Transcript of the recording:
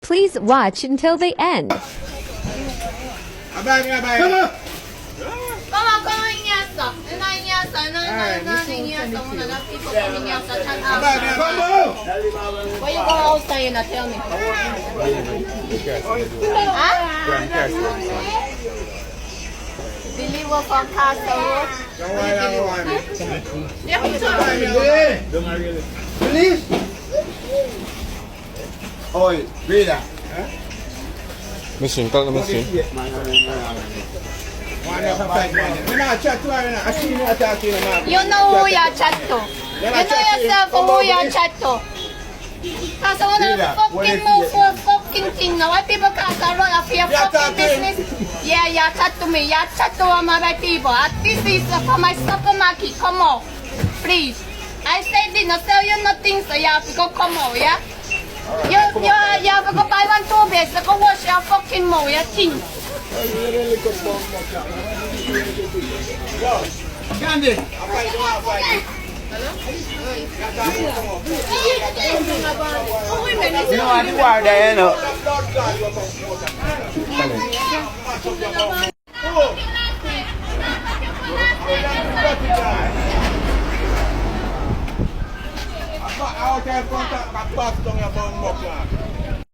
Please watch until the end. Where you go outside and tell me? Deliver from Castle Road. Please. Oi, vida. Machine, call the machine. You know who you chat to. You know yourself who you chat to. Cause I wanna fucking move for a fucking thing now. Why people can't run off your fucking business? Yeah, you chat to me. You chat to all my people. This is for my supermarket. Come on, please. I said didn't sell you nothing, so you have to go come out, yeah? You have to go buy 1 toothpaste, so go wash your fucking mouth, you think? Candy. You know what you are there, you know. Out there, contact back to your bum,